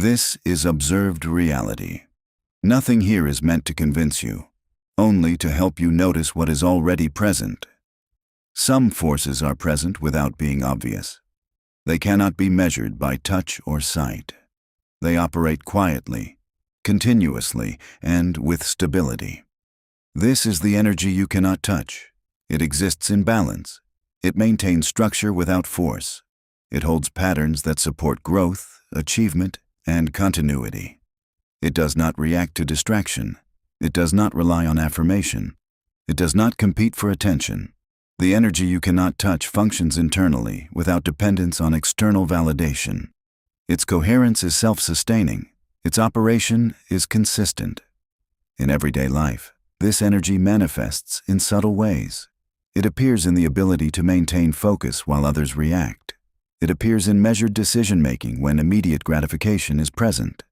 This is observed reality. Nothing here is meant to convince you, only to help you notice what is already present. Some forces are present without being obvious. They cannot be measured by touch or sight. They operate quietly, continuously, and with stability. This is the energy you cannot touch. It exists in balance. It maintains structure without force. It holds patterns that support growth, achievement, and continuity. It does not react to distraction. It does not rely on affirmation. It does not compete for attention. The energy you cannot touch functions internally without dependence on external validation. Its coherence is self-sustaining. Its operation is consistent. In everyday life, this energy manifests in subtle ways. It appears in the ability to maintain focus while others react. It appears in measured decision-making when immediate gratification is present.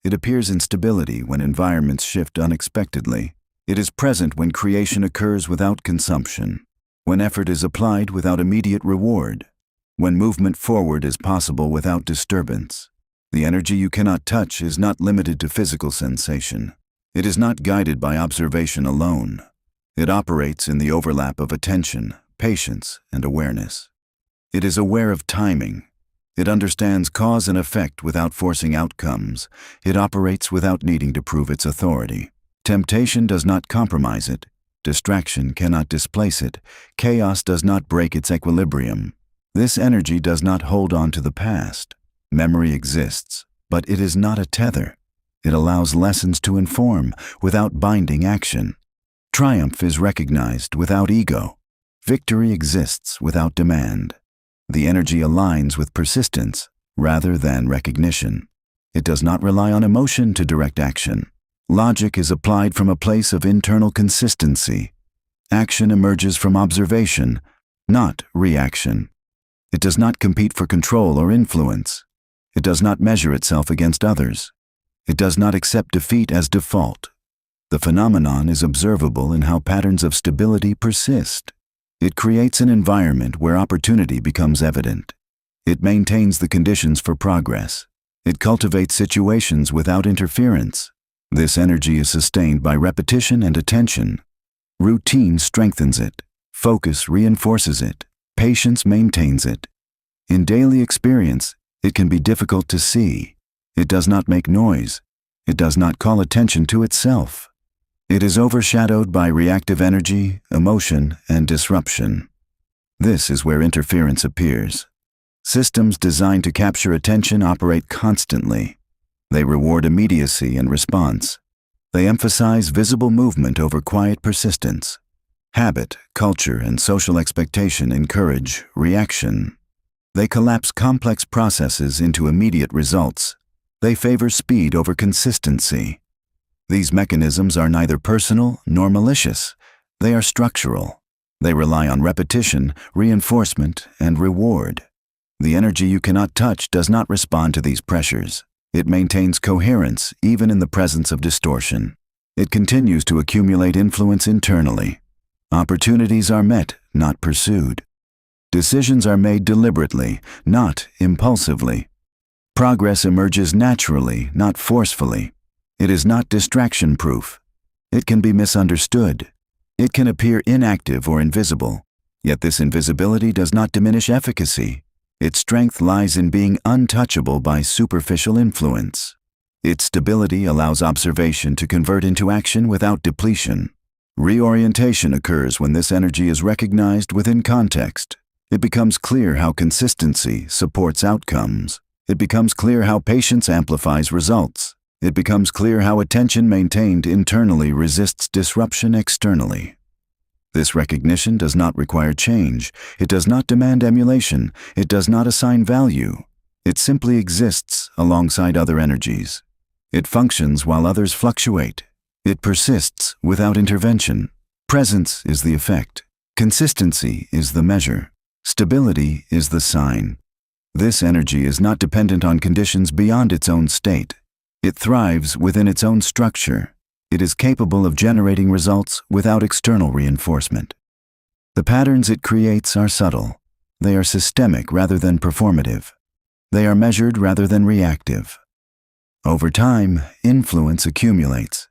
It appears in stability when environments shift unexpectedly. It is present when creation occurs without consumption, when effort is applied without immediate reward, when movement forward is possible without disturbance. The energy you cannot touch is not limited to physical sensation. It is not guided by observation alone. It operates in the overlap of attention, patience, and awareness. It is aware of timing. It understands cause and effect without forcing outcomes. It operates without needing to prove its authority. Temptation does not compromise it. Distraction cannot displace it. Chaos does not break its equilibrium. This energy does not hold on to the past. Memory exists, but it is not a tether. It allows lessons to inform without binding action. Triumph is recognized without ego. Victory exists without demand. The energy aligns with persistence rather than recognition. It does not rely on emotion to direct action. Logic is applied from a place of internal consistency. Action emerges from observation, not reaction. It does not compete for control or influence. It does not measure itself against others. It does not accept defeat as default. The phenomenon is observable in how patterns of stability persist. It creates an environment where opportunity becomes evident. It maintains the conditions for progress. It cultivates situations without interference. This energy is sustained by repetition and attention. Routine strengthens it. Focus reinforces it. Patience maintains it. In daily experience, it can be difficult to see. It does not make noise. It does not call attention to itself. It is overshadowed by reactive energy, emotion, and disruption. This is where interference appears. Systems designed to capture attention operate constantly. They reward immediacy and response. They emphasize visible movement over quiet persistence. Habit, culture, and social expectation encourage reaction. They collapse complex processes into immediate results. They favor speed over consistency. These mechanisms are neither personal nor malicious. They are structural. They rely on repetition, reinforcement, and reward. The energy you cannot touch does not respond to these pressures. It maintains coherence even in the presence of distortion. It continues to accumulate influence internally. Opportunities are met, not pursued. Decisions are made deliberately, not impulsively. Progress emerges naturally, not forcefully. It is not distraction-proof. It can be misunderstood. It can appear inactive or invisible. Yet this invisibility does not diminish efficacy. Its strength lies in being untouchable by superficial influence. Its stability allows observation to convert into action without depletion. Reorientation occurs when this energy is recognized within context. It becomes clear how consistency supports outcomes. It becomes clear how patience amplifies results. It becomes clear how attention maintained internally resists disruption externally. This recognition does not require change. It does not demand emulation. It does not assign value. It simply exists alongside other energies. It functions while others fluctuate. It persists without intervention. Presence is the effect. Consistency is the measure. Stability is the sign. This energy is not dependent on conditions beyond its own state. It thrives within its own structure. It is capable of generating results without external reinforcement. The patterns it creates are subtle. They are systemic rather than performative. They are measured rather than reactive. Over time, influence accumulates.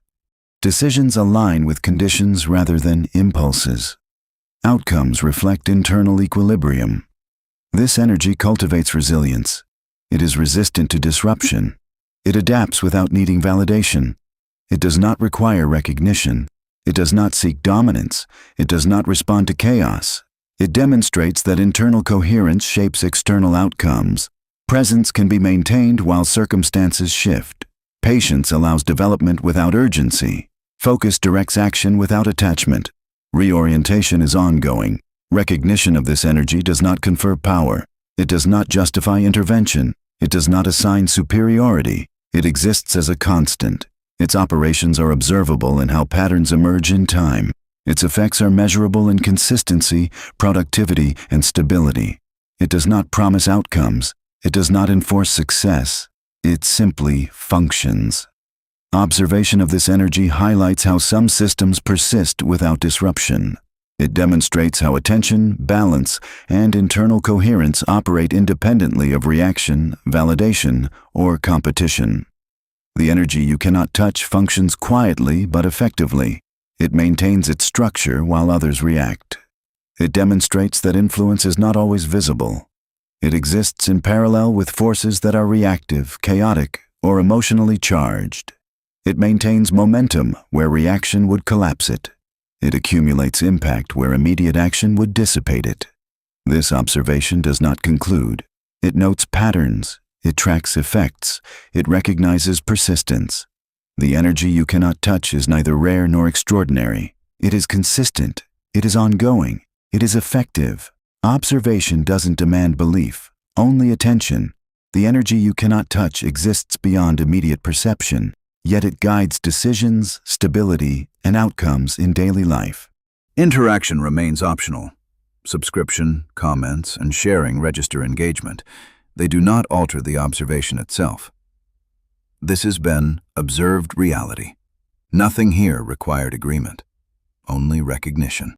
Decisions align with conditions rather than impulses. Outcomes reflect internal equilibrium. This energy cultivates resilience. It is resistant to disruption. It adapts without needing validation. It does not require recognition. It does not seek dominance. It does not respond to chaos. It demonstrates that internal coherence shapes external outcomes. Presence can be maintained while circumstances shift. Patience allows development without urgency. Focus directs action without attachment. Reorientation is ongoing. Recognition of this energy does not confer power. It does not justify intervention. It does not assign superiority. It exists as a constant. Its operations are observable in how patterns emerge in time. Its effects are measurable in consistency, productivity, and stability. It does not promise outcomes. It does not enforce success. It simply functions. Observation of this energy highlights how some systems persist without disruption. It demonstrates how attention, balance, and internal coherence operate independently of reaction, validation, or competition. The energy you cannot touch functions quietly but effectively. It maintains its structure while others react. It demonstrates that influence is not always visible. It exists in parallel with forces that are reactive, chaotic, or emotionally charged. It maintains momentum where reaction would collapse it. It accumulates impact where immediate action would dissipate it. This observation does not conclude. It notes patterns. It tracks effects. It recognizes persistence. The energy you cannot touch is neither rare nor extraordinary. It is consistent. It is ongoing. It is effective. Observation doesn't demand belief, only attention. The energy you cannot touch exists beyond immediate perception, yet it guides decisions, stability, and outcomes in daily life. Interaction remains optional. Subscription, comments, and sharing register engagement. They do not alter the observation itself. This has been Observed Reality. Nothing here required agreement, only recognition.